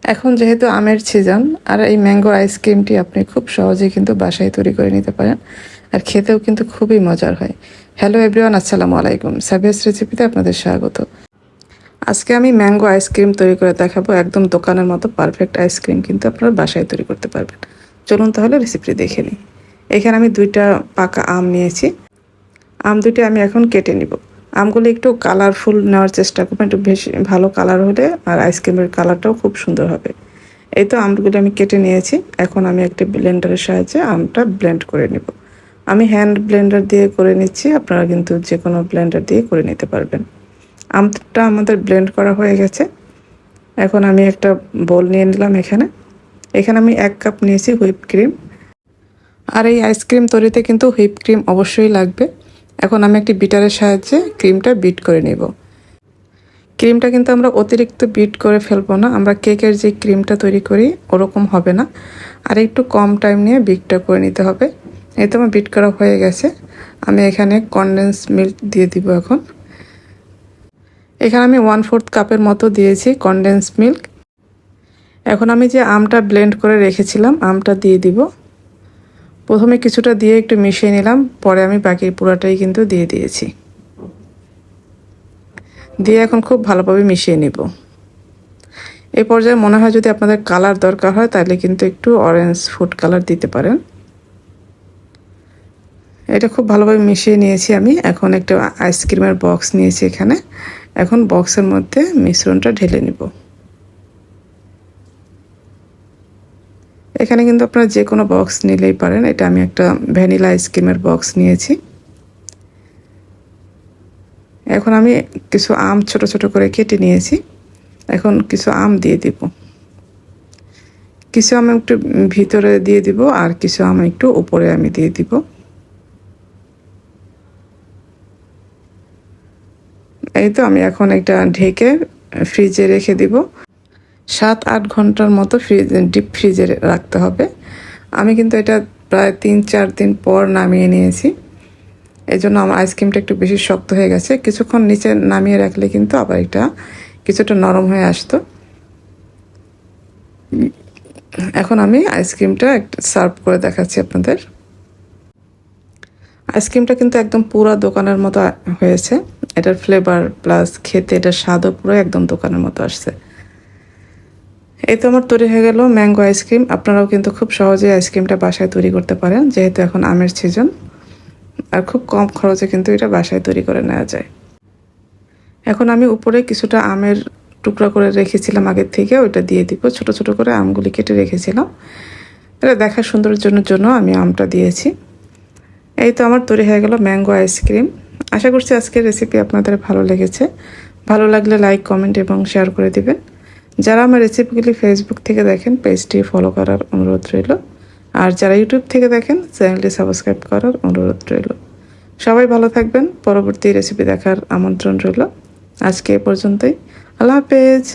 এখন যেহেতু আমের সিজন, আর এই ম্যাঙ্গো আইসক্রিমটি আপনি খুব সহজেই কিন্তু বাসায় তৈরি করে নিতে পারেন, আর খেতেও কিন্তু খুবই মজার হয়। হ্যালো এভরিওয়ান, আসসালামু আলাইকুম। সাবিয়াস রেসিপিতে আপনাদের স্বাগত। আজকে আমি ম্যাঙ্গো আইসক্রিম তৈরি করে দেখাবো। একদম দোকানের মতো পারফেক্ট আইসক্রিম কিন্তু আপনারা বাসায় তৈরি করতে পারবেন। চলুন তাহলে রেসিপিটি দেখে নিই। এখানে আমি 2টা পাকা আম নিয়েছি। আম দুটি আমি এখন কেটে নিব। আমগুলো একটু কালারফুল নেওয়ার চেষ্টা করবেন, একটু বেশি ভালো কালার হলে আর আইসক্রিমের কালারটাও খুব সুন্দর হবে। এই তো আমগুলো আমি কেটে নিয়েছি। এখন আমি একটা ব্লেন্ডারের সাহায্যে আমটা ব্লেন্ড করে নেব। আমি হ্যান্ড ব্লেন্ডার দিয়ে করে নিচ্ছি, আপনারা কিন্তু যে কোনো ব্লেন্ডার দিয়ে করে নিতে পারবেন। আমটা আমাদের ব্লেন্ড করা হয়ে গেছে। এখন আমি একটা বোল নিয়ে নিলাম। এখানে আমি 1 কাপ নিয়েছি হুইপ ক্রিম। আর এই আইসক্রিম তৈরিতে কিন্তু হুইপ ক্রিম অবশ্যই লাগবে। এখন আমি একটি বিটারের সাহায্যে ক্রিমটা বিট করে নেব। ক্রিমটা কিন্তু আমরা অতিরিক্ত বিট করে ফেলবো না, আমরা কেকের যে ক্রিমটা তৈরি করি ওরকম হবে না, আর একটু কম টাইম নিয়ে বিটটা করে নিতে হবে। এই তো আমার বিট করা হয়ে গেছে। আমি এখানে কনডেন্স মিল্ক দিয়ে দিব। এখানে আমি 1/4 কাপের মতো দিয়েছি কনডেন্স মিল্ক। এখন আমি যে আমটা ব্লেন্ড করে রেখেছিলাম আমটা দিয়ে দিব। প্রথমে কিছুটা দিয়ে একটু মিশিয়ে নিলাম, পরে আমি বাকি পুরাটাই কিন্তু দিয়ে দিয়েছি। দিয়ে এখন খুব ভালোভাবে মিশিয়ে নিব। এই পর্যায়ে মনে হয় যদি আপনাদের কালার দরকার হয় তাহলে কিন্তু একটু অরেঞ্জ ফুড কালার দিতে পারেন। এটা খুব ভালোভাবে মিশিয়ে নিয়েছি আমি। এখন একটা আইসক্রিমের বক্স নিয়েছি এখানে। এখন বক্সের মধ্যে মিশ্রণটা ঢেলে নিব। এখানে কিন্তু আপনারা যে কোনো বক্স নিলেই পারেন। এটা আমি একটা ভ্যানিলা আইসক্রিমের বক্স নিয়েছি। এখন আমি কিছু আম ছোট ছোট করে কেটে নিয়েছি। এখন কিছু আম দিয়ে দিব। কিছু আম একটু ভিতরে দিয়ে দিব আর কিছু আম একটু উপরে আমি দিয়ে দিব। এই তো আমি এখন এটা ঢেকে ফ্রিজে রেখে দিব। 7-8 ঘন্টার মতো ডিপ ফ্রিজে রাখতে হবে। আমি কিন্তু এটা প্রায় 3-4 দিন পর নামিয়ে নিয়েছি। এই জন্য আমার আইসক্রিমটা একটু বেশি শক্ত হয়ে গেছে। কিছুক্ষণ নিচে নামিয়ে রাখলে কিন্তু আবার এটা কিছুটা নরম হয়ে আসতো। এখন আমি আইসক্রিমটা সার্ভ করে দেখাচ্ছি আপনাদের। আইসক্রিমটা কিন্তু একদম পুরো দোকানের মতো হয়েছে। এটার ফ্লেভার প্লাস খেতে এটার স্বাদও পুরো একদম দোকানের মতো আসছে। এই তো আমার তৈরি হয়ে গেল ম্যাঙ্গো আইসক্রিম। আপনারাও কিন্তু খুব সহজেই আইসক্রিমটা বাসায় তৈরি করতে পারেন, যেহেতু এখন আমের সিজন, আর খুব কম খরচে কিন্তু এটা বাসায় তৈরি করে নেওয়া যায়। এখন আমি উপরে কিছুটা আমের টুকরা করে রেখেছিলাম আগের থেকে, ওইটা দিয়ে দিব। ছোট ছোট করে আমগুলি কেটে রেখেছিলাম, এটা দেখার সুন্দরের জন্য আমি আমটা দিয়েছি। এই তো আমার তৈরি হয়ে গেল ম্যাঙ্গো আইসক্রিম। আশা করছি আজকের রেসিপি আপনাদের ভালো লেগেছে। ভালো লাগলে লাইক, কমেন্ট এবং শেয়ার করে দিবেন। যারা আমার রেসিপিগুলি ফেসবুক থেকে দেখেন পেজটি ফলো করার অনুরোধ রইল, আর যারা ইউটিউব থেকে দেখেন চ্যানেলটি সাবস্ক্রাইব করার অনুরোধ রইল। সবাই ভালো থাকবেন। পরবর্তী রেসিপি দেখার আমন্ত্রণ রইল। আজকে এ পর্যন্তই। আল্লাহ হাফেজ।